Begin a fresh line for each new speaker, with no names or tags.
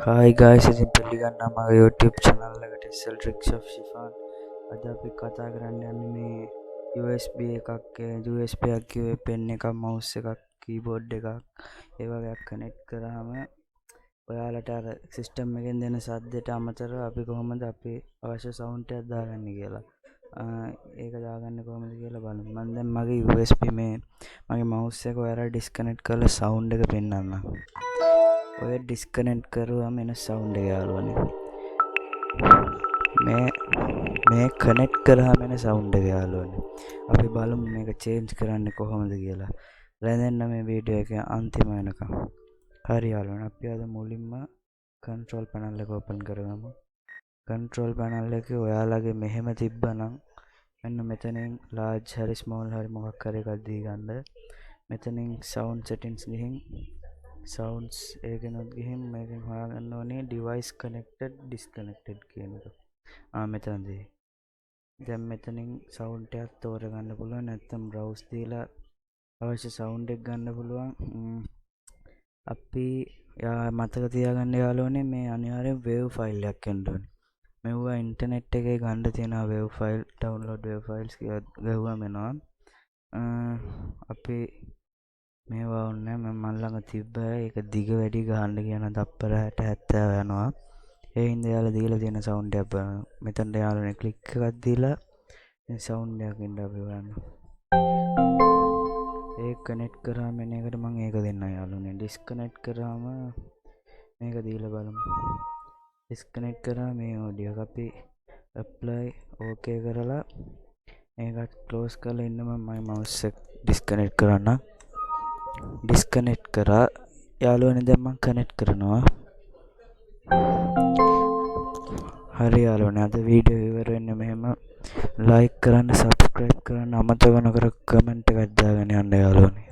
Hi guys, ඉතින් පිළිගන්නවා මගේ YouTube channel එකට Excel Tricks of Shifan. අද අපි කතා කරන්න යන්නේ මේ USB එකක්, USB එකක් කිව්වේ pen එකක්, mouse එකක්, keyboard එකක් ඒ වගේක් connect කරාම ඔයාලට අර system එකෙන් දෙන සද්දයට අමතරව අපි කොහොමද අපි අවශ්‍ය sound එකක් දාගන්නේ කියලා. ඒක දාගන්නේ කොහොමද කියලා බලමු. මම දැන් මගේ USB මගේ mouse එක ඔයාලට disconnect කරලා sound එක පෙන්නන්නම්. ඔය ඩිස්කනෙක්ට් කරුවාම එන සවුන්ඩ් එක යාළුවනේ. මේ කනෙක්ට් කරාම එන සවුන්ඩ් එක යාළුවනේ. අපි බලමු මේක චේන්ජ් කරන්නේ කොහොමද කියලා. රැඳෙන්න මේ වීඩියෝ එකේ අන්තිම වෙනකම්. හරි යාළුවනේ, අපි අද මුලින්ම control panel එක open කරගමු. control panel එකේ ඔයාලගේ මෙහෙම තිබ්බනම් මෙන්න මෙතනින් large හරි small හරි මොකක් හරි එකක් දී ගන්න. මෙතනින් sound settings ගිහින් sounds ඒකනොත් ගිහින් මේකෙන් හොයාගන්න ඕනේ device connected disconnected කියන එක. මෙතනදී දැන් මෙතනින් sound එකක් තෝරගන්න පුළුවන්. නැත්නම් browse දීලා අවශ්‍ය sound එක ගන්න පුළුවන්. අපි මතක තියාගන්න යාළුවනේ මේ අනිවාර්යෙන් wave file එකක් එන්න ඕනේ. මෙවුවා ඉන්ටර්නෙට් එකේ ගන්න තියෙන wave file download wave files කියලා ගහුවම එනවා. අපි මේවා ඔන්නේ මම ළඟ තිබ්බා. ඒක දිග වැඩි ගහන්න කියන තප්පර 60 70 යනවා. ඒ හින්දා යාළුවා දීලා තියෙන සවුන්ඩ් එක මෙතනට යාළුවනේ ක්ලික් එකක් දීලා මේ සවුන්ඩ් එකක් ඉන්න අපි හොයන්න. ඒක කනෙක්ට් කරාම එන එකට මම ඒක දෙන්නම් යාළුවනේ. ඩිස්කනෙක්ට් කරාම මේක දීලා බලමු. ඩිස්කනෙක්ට් කරා මේ ඔඩියෝ එක අපි apply okay කරලා මේකට close කරලා ඉන්න මම මගේ mouse එක ඩිස්කනෙක්ට් කරන්න. ඩිස්කනෙක්ට් කරා යාළුවනේ. දැන් මම කනෙක්ට් කරනවා. හරි යාළුවනේ, අද වීඩියෝ ඉවර වෙන්නේ මෙහෙම. like කරන්න, subscribe කරන්න අමතක නොකර comment එකක් දාගෙන යන්න යාළුවනේ.